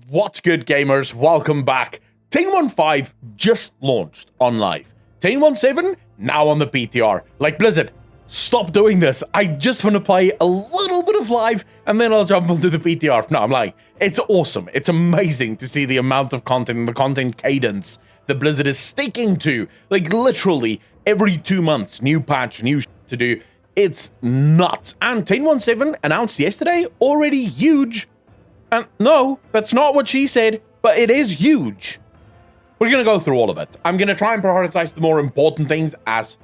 What's good, gamers? Welcome back. 10.15 just launched on live. 10.17 now on the PTR. Like, Blizzard, stop doing this. I just want to play a little bit of live and then I'll jump onto the PTR. No, I'm lying. It's awesome. It's amazing to see the amount of content and the content cadence that Blizzard is sticking to. Like, literally every 2 months, new patch, new to do. It's nuts. And 10.17 announced yesterday, already huge. And no, that's not what she said, but it is huge. We're going to go through all of it. I'm going to try and prioritize the more important things as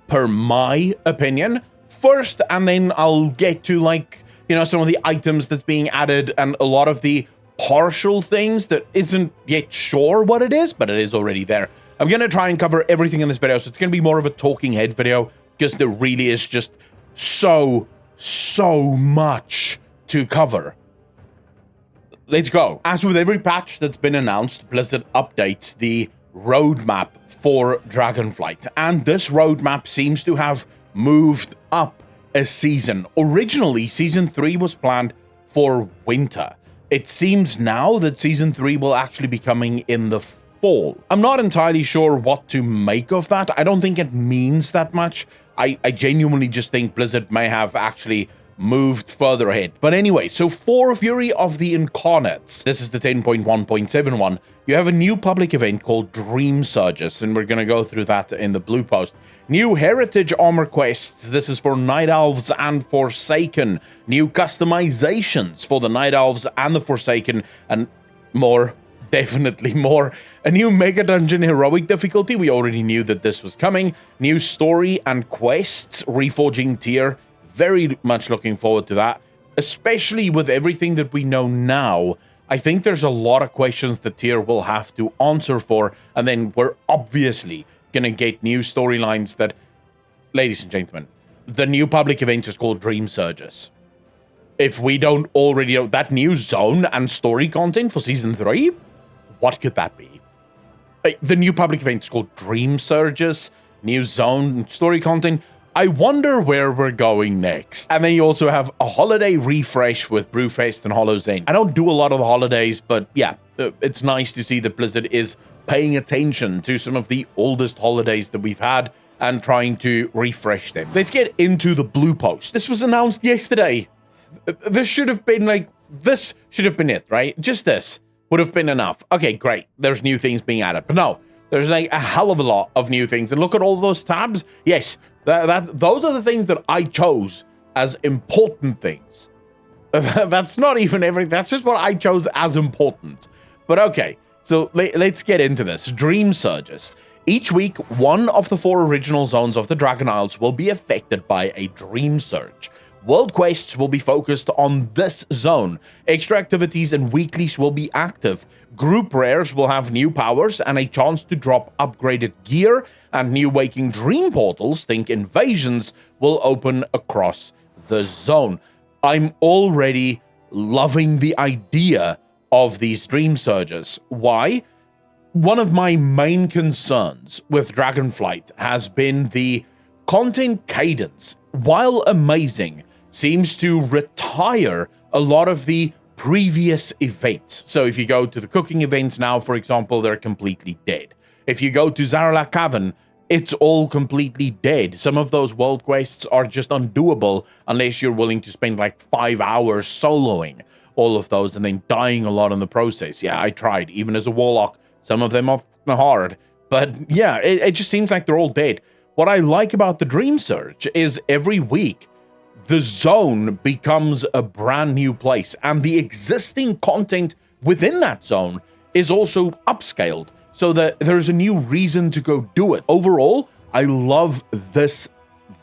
per my opinion first, and then I'll get to, like, you know, some of the items that's being added and a lot of the partial things that isn't yet sure what it is, but it is already there. I'm going to try and cover everything in this video, so it's going to be more of a talking head video because there really is just so much to cover. Let's go. As with every patch that's been announced, Blizzard updates the roadmap for Dragonflight, and this roadmap seems to have moved up a season. Originally, Season 3 was planned for winter. It seems now that Season 3 will actually be coming in the fall. I'm not entirely sure what to make of that. I don't think it means that much. I genuinely just think Blizzard may have actually moved further ahead. But anyway, so for Fury of the Incarnates, this is the 10.1.71, you have a new public event called Dreamsurge, and we're going to go through that in the blue post. New heritage armor quests, this is for Night Elves and Forsaken. New customizations for the Night Elves and the Forsaken, and more, definitely more. A new mega dungeon heroic difficulty, we already knew that this was coming. New story and quests, reforging tier, very much looking forward to that, especially with everything that we know now. I think there's a lot of questions the tier will have to answer for, and then we're obviously gonna get new storylines that, ladies and gentlemen, the new public event is called Dreamsurge. If we don't already know that new zone and story content for Season 3, what could that be? The new public event is called Dreamsurge, new zone story content. I wonder where we're going next. And then you also have a holiday refresh with Brewfest and Hollow's End. I don't do a lot of the holidays, but yeah, it's nice to see that Blizzard is paying attention to some of the oldest holidays that we've had and trying to refresh them. Let's get into the blue post. This was announced yesterday. This should have been it, right? Just this would have been enough. Okay, great. There's new things being added, but no, there's like a hell of a lot of new things. And look at all those tabs. Yes, those are the things that I chose as important things. That's not even everything. That's just what I chose as important. But okay, so let's get into this. Dreamsurge. Each week, one of the 4 original zones of the Dragon Isles will be affected by a Dreamsurge. World quests will be focused on this zone. Extra activities and weeklies will be active. Group rares will have new powers and a chance to drop upgraded gear, and new waking dream portals, think invasions, will open across the zone. I'm already loving the idea of these Dreamsurges. Why? One of my main concerns with Dragonflight has been the content cadence. While amazing, seems to retire a lot of the previous events. So if you go to the cooking events now, for example, they're completely dead. If you go to Zaralak Cavern, it's all completely dead. Some of those world quests are just undoable unless you're willing to spend like 5 hours soloing all of those and then dying a lot in the process. Yeah, I tried, even as a warlock. Some of them are hard, but yeah, it just seems like they're all dead. What I like about the Dreamsurge is every week, the zone becomes a brand new place, and the existing content within that zone is also upscaled so that there's a new reason to go do it. Overall, I love this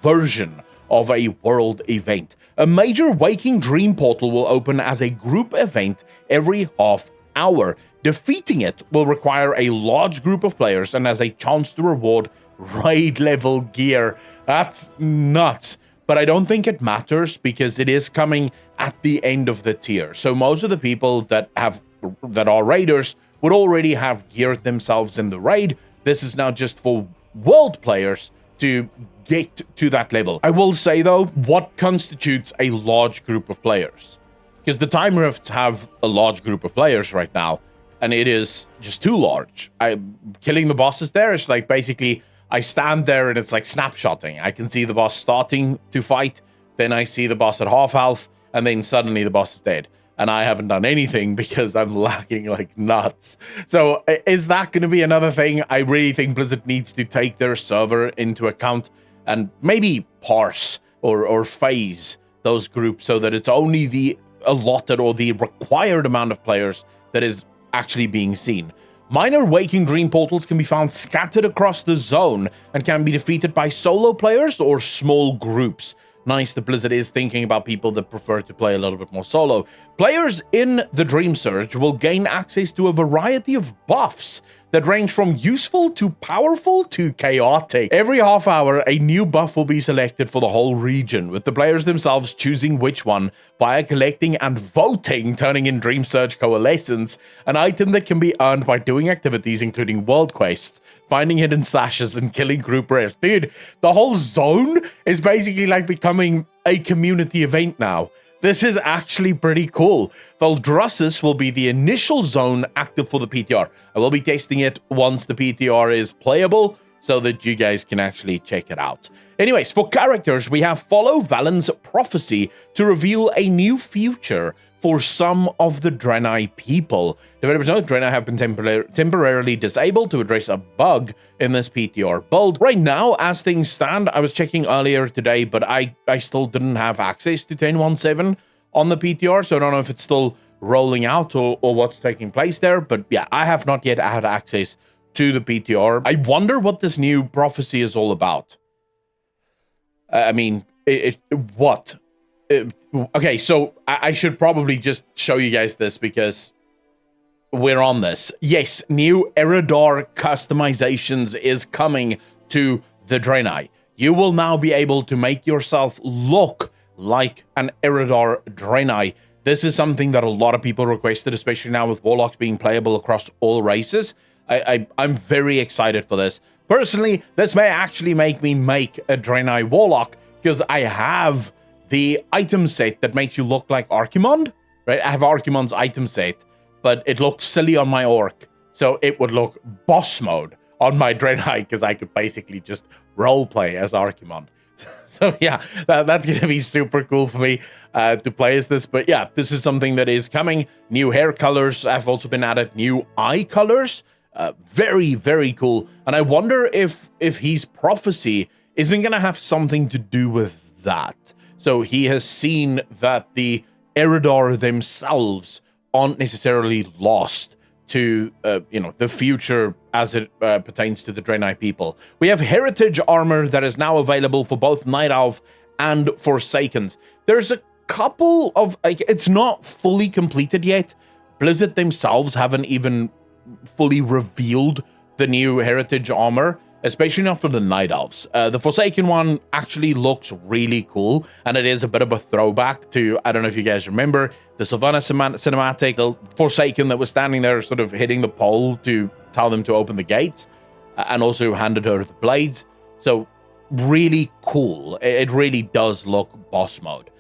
version of a world event. A major waking dream portal will open as a group event every half hour. Defeating it will require a large group of players and has a chance to reward raid level gear. That's nuts. But I don't think it matters because it is coming at the end of the tier. So most of the people that are raiders would already have geared themselves in the raid. This is now just for world players to get to that level. I will say though, what constitutes a large group of players? because the Time Rifts have a large group of players right now, and it is just too large. Killing the bosses there is like basically I stand there and it's like snapshotting. I can see the boss starting to fight, then I see the boss at half health, and then suddenly the boss is dead. And I haven't done anything because I'm lagging like nuts. So is that going to be another thing? I really think Blizzard needs to take their server into account and maybe parse or phase those groups so that it's only the allotted or the required amount of players that is actually being seen. Minor waking dream portals can be found scattered across the zone and can be defeated by solo players or small groups. Nice that Blizzard is thinking about people that prefer to play a little bit more solo. Players in the Dreamsurge will gain access to a variety of buffs that range from useful to powerful to chaotic. Every half hour, a new buff will be selected for the whole region, with the players themselves choosing which one via collecting and voting, turning in Dreamsurge Coalescence, an item that can be earned by doing activities including world quests, finding hidden stashes, and killing group rares. Dude, the whole zone is basically like becoming a community event now. This is actually pretty cool. Valdrussus will be the initial zone active for the PTR. I will be testing it once the PTR is playable so that you guys can actually check it out. Anyways, for characters, we have Follow Valen's Prophecy to reveal a new future for some of the Draenei people. Developers know Draenei have been temporarily disabled to address a bug in this PTR build. Right now, as things stand, I was checking earlier today, but I still didn't have access to 10.1.7 on the PTR, so I don't know if it's still rolling out or what's taking place there. But yeah, I have not yet had access to the PTR. I wonder what this new prophecy is all about. I mean, what? Okay, so I should probably just show you guys this because we're on this. Yes, new Eredar customizations is coming to the Draenei. You will now be able to make yourself look like an Eredar Draenei. This is something that a lot of people requested, especially now with Warlocks being playable across all races. I'm very excited for this. Personally, this may actually make me make a Draenei Warlock because I have the item set that makes you look like Archimond, right? I have Archimond's item set, but it looks silly on my Orc. So it would look boss mode on my Draenei because I could basically just roleplay as Archimond. So yeah, that's going to be super cool for me to play as this. But yeah, this is something that is coming. New hair colors have also been added. New eye colors. Very, very cool. And I wonder if his prophecy isn't going to have something to do with that. So he has seen that the Eredar themselves aren't necessarily lost to, the future as it pertains to the Draenei people. We have heritage armor that is now available for both Night Elf and Forsakens. There's a couple of, it's not fully completed yet. Blizzard themselves haven't even fully revealed the new heritage armor, especially not for the Night Elves. The Forsaken one actually looks really cool, and it is a bit of a throwback to, I don't know if you guys remember, the Sylvanas cinematic, the Forsaken that was standing there sort of hitting the pole to tell them to open the gates, and also handed her the blades. So really cool. It really does look boss mode.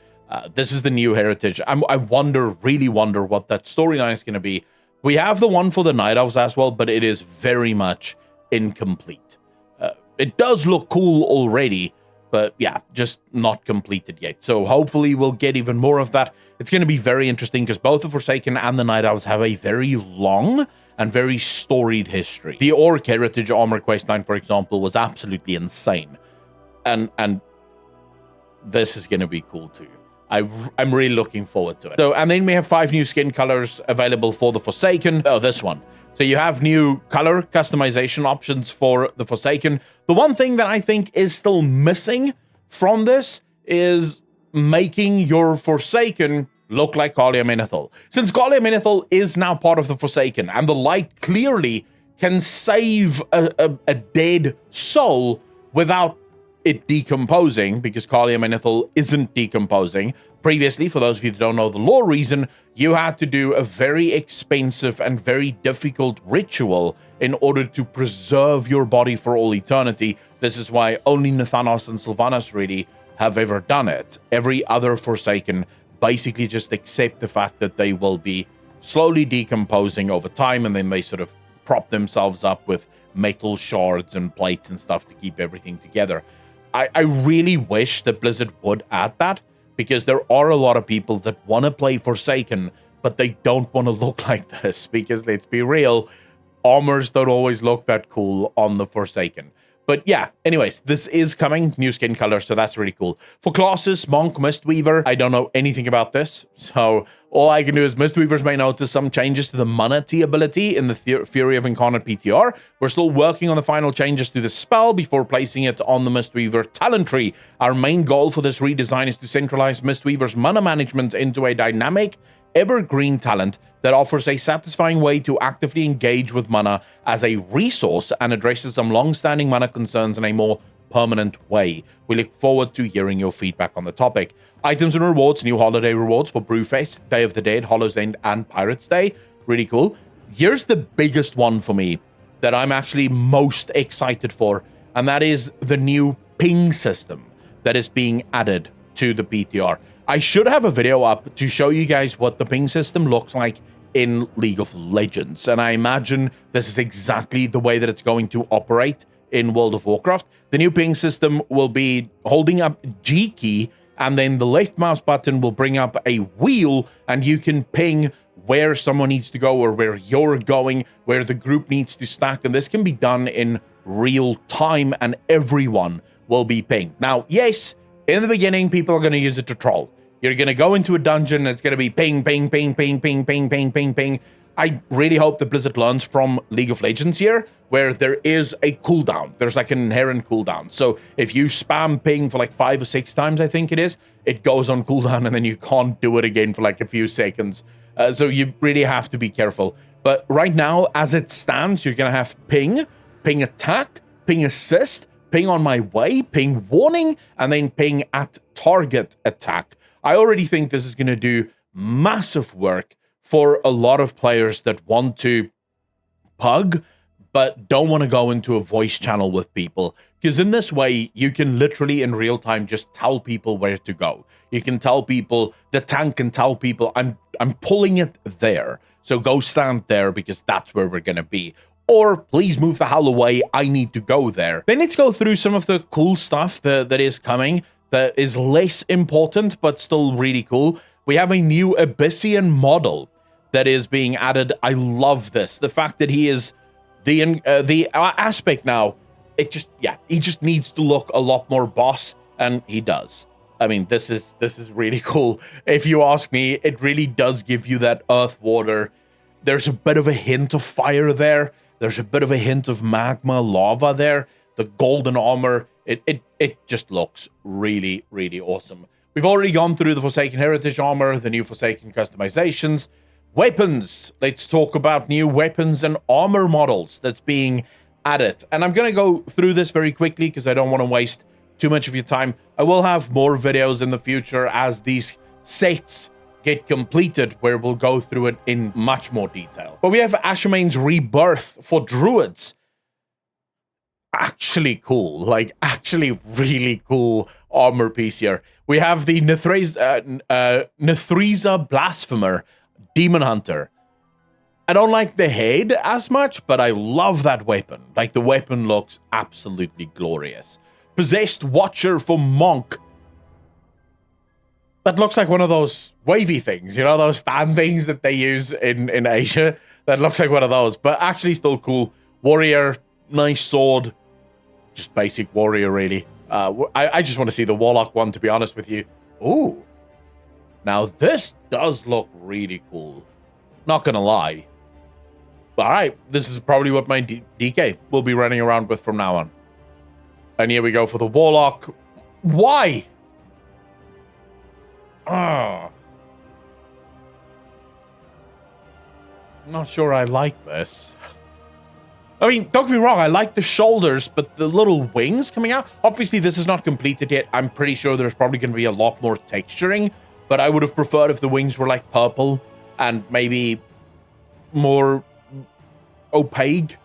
This is the new heritage. I really wonder what that storyline is going to be. We have the one for the Night Elves as well, but it is very much incomplete. It does look cool already, but yeah, just not completed yet. So hopefully we'll get even more of that. It's going to be very interesting because both the Forsaken and the Night Elves have a very long and very storied history. The Orc Heritage Armor questline, for example, was absolutely insane. And this is going to be cool too. I'm really looking forward to it. So, and then we have 5 new skin colors available for the Forsaken. Oh, this one. So you have new color customization options for the Forsaken. The one thing that I think is still missing from this is making your Forsaken look like Kalia Menethil. Since Kalia Menethil is now part of the Forsaken, and the light clearly can save a dead soul without it decomposing, because Kalia Menethil isn't decomposing. Previously, for those of you that don't know the lore reason, you had to do a very expensive and very difficult ritual in order to preserve your body for all eternity. This is why only Nathanos and Sylvanas really have ever done it. Every other Forsaken basically just accept the fact that they will be slowly decomposing over time, and then they sort of prop themselves up with metal shards and plates and stuff to keep everything together. I really wish that Blizzard would add that, because there are a lot of people that want to play Forsaken, but they don't want to look like this, because let's be real, armors don't always look that cool on the Forsaken. But yeah, anyways, this is coming, new skin color, so that's really cool. For classes, Monk, Mistweaver, I don't know anything about this, so all I can do is Mistweavers may notice some changes to the Mana T ability in the Fury of Incarnate PTR. We're still working on the final changes to the spell before placing it on the Mistweaver talent tree. Our main goal for this redesign is to centralize Mistweaver's mana management into a dynamic, evergreen talent that offers a satisfying way to actively engage with mana as a resource and addresses some long-standing mana concerns in a more permanent way. We look forward to hearing your feedback on the topic. Items and rewards, new holiday rewards for Brewfest, Day of the Dead, Hollow's End, and Pirates Day. Really cool. Here's the biggest one for me that I'm actually most excited for, and that is the new ping system that is being added to the PTR. I should have a video up to show you guys what the ping system looks like in League of Legends, and I imagine this is exactly the way that it's going to operate in World of Warcraft. The new ping system will be holding up G key, and then the left mouse button will bring up a wheel, and you can ping where someone needs to go or where you're going, where the group needs to stack, and this can be done in real time, and everyone will be pinged. Now, yes, in the beginning, people are going to use it to troll. You're going to go into a dungeon, and it's going to be ping, ping, ping, ping, ping, ping, ping, ping, ping. I really hope that Blizzard learns from League of Legends here, where there is a cooldown. There's like an inherent cooldown. So if you spam ping for like 5 or 6 times, I think it is, it goes on cooldown, and then you can't do it again for like a few seconds. So you really have to be careful. But right now, as it stands, you're going to have ping, ping attack, ping assist, ping on my way, ping warning, and then ping at target attack. I already think this is going to do massive work for a lot of players that want to pug, but don't want to go into a voice channel with people. Because in this way, you can literally in real time just tell people where to go. You can tell people, the tank can tell people, I'm pulling it there. So go stand there because that's where we're going to be. Or please move the hell away, I need to go there. Then let's go through some of the cool stuff that is coming, that is less important, but still really cool. We have a new Abyssian model that is being added. I love this. The fact that he is the aspect now, it just, yeah, he just needs to look a lot more boss, and he does. I mean, this is really cool. If you ask me, it really does give you that earth water. There's a bit of a hint of fire there. There's a bit of a hint of magma lava there. The golden armor, it just looks really, really awesome. We've already gone through the Forsaken Heritage armor, the new Forsaken customizations. Weapons. Let's talk about new weapons and armor models that's being added. And I'm going to go through this very quickly because I don't want to waste too much of your time. I will have more videos in the future as these sets get completed where we'll go through it in much more detail. But we have Ashamane's Rebirth for Druids. Actually cool, like actually really cool armor piece here. We have the Nethriza Blasphemer Demon Hunter. I don't like the head as much, but I love that weapon. Like, the weapon looks absolutely glorious. Possessed Watcher for Monk. That looks like one of those wavy things, you know, those fan things that they use in Asia. That looks like one of those, but actually still cool. Warrior, nice sword. Just basic warrior, really. I just want to see the Warlock one, to be honest with you. Ooh. Now, this does look really cool. Not gonna lie. All right, this is probably what my DK will be running around with from now on. And here we go for the Warlock. Why? I'm not sure I like this. I mean, don't get me wrong, I like the shoulders, but the little wings coming out, obviously this is not completed yet. I'm pretty sure there's probably going to be a lot more texturing, but I would have preferred if the wings were like purple and maybe more opaque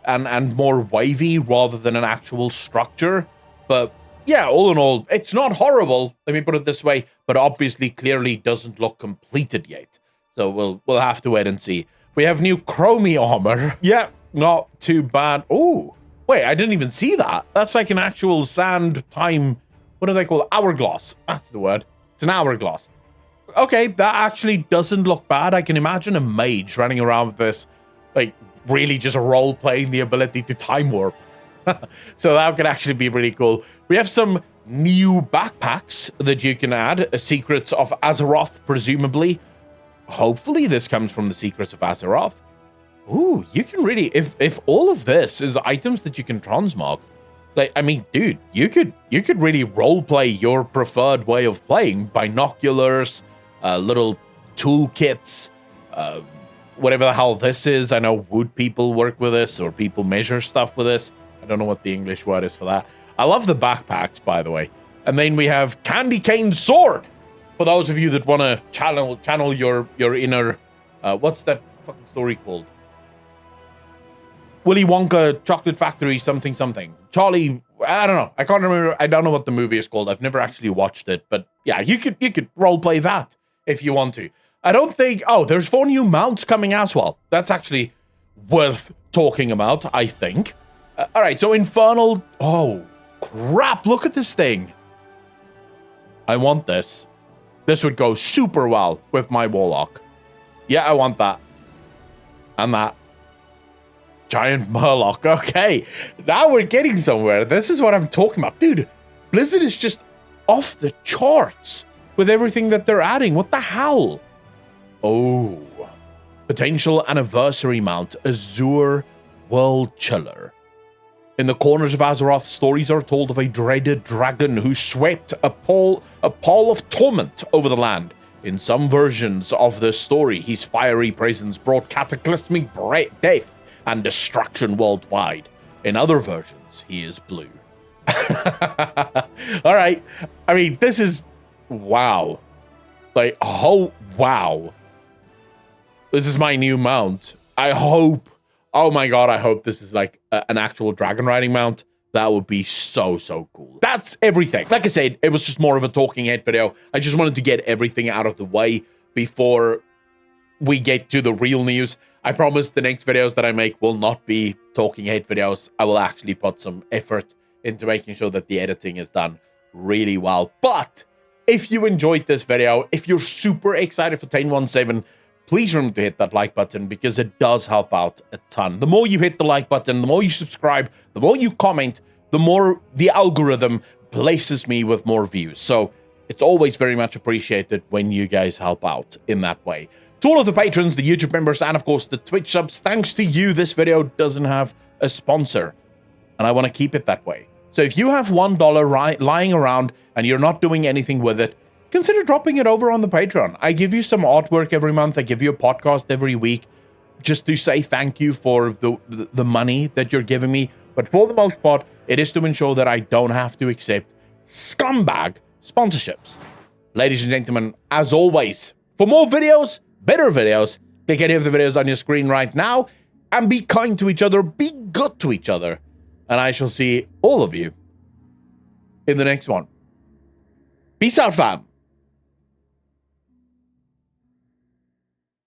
and more wavy rather than an actual structure. But yeah, all in all, it's not horrible, let me put it this way, but obviously clearly doesn't look completed yet. So we'll have to wait and see. We have new chromie armor. Yeah, not too bad. Oh, wait, I didn't even see that. That's like an actual sand time, what do they call it? Hourglass. That's the word. It's an hourglass. Okay, that actually doesn't look bad. I can imagine a mage running around with this, like, really just role-playing the ability to time warp. So that could actually be really cool. We have some new backpacks that you can add. Secrets of Azeroth, presumably. Hopefully this comes from the Secrets of Azeroth. Ooh, you can really... If all of this is items that you can transmog, like, I mean, dude, you could really roleplay your preferred way of playing. Binoculars, little toolkits, whatever the hell this is. I know wood people work with this, or people measure stuff with this. I don't know what the English word is for that. I love the backpacks, by the way. And then we have Candy Cane Sword. For those of you that want to channel your inner... what's that fucking story called? Willy Wonka Chocolate Factory something something. Charlie... I don't know. I can't remember. I don't know what the movie is called. I've never actually watched it. But yeah, you could roleplay that if you want to. I don't think... Oh, there's 4 new mounts coming as well. That's actually worth talking about, I think. All right, so Infernal... Oh, crap. Look at this thing. I want this. This would go super well with my Warlock. Yeah, I want that. And that. Giant Murloc. Okay, now we're getting somewhere. This is what I'm talking about. Dude, Blizzard is just off the charts with everything that they're adding. What the hell? Oh. Potential anniversary mount, Azure World Chiller. In the corners of Azeroth, stories are told of a dreaded dragon who swept a pall of torment over the land. In some versions of this story, his fiery presence brought cataclysmic death and destruction worldwide. In other versions, he is blue. All right. I mean, this is... Wow. Like, oh, wow. This is my new mount. I hope... Oh my god, I hope this is like an actual dragon riding mount. That would be so, so cool. That's everything. Like I said, it was just more of a talking head video. I just wanted to get everything out of the way before we get to the real news. I promise the next videos that I make will not be talking head videos. I will actually put some effort into making sure that the editing is done really well. But if you enjoyed this video, if you're super excited for 10.17, please remember to hit that like button because it does help out a ton. The more you hit the like button, the more you subscribe, the more you comment, the more the algorithm places me with more views. So it's always very much appreciated when you guys help out in that way. To all of the patrons, the YouTube members, and of course the Twitch subs, thanks to you, this video doesn't have a sponsor. And I want to keep it that way. So if you have $1 lying around and you're not doing anything with it, consider dropping it over on the Patreon. I give you some artwork every month. I give you a podcast every week just to say thank you for the money that you're giving me. But for the most part, it is to ensure that I don't have to accept scumbag sponsorships. Ladies and gentlemen, as always, for more videos, better videos, click any of the videos on your screen right now and be kind to each other, be good to each other. And I shall see all of you in the next one. Peace out, fam.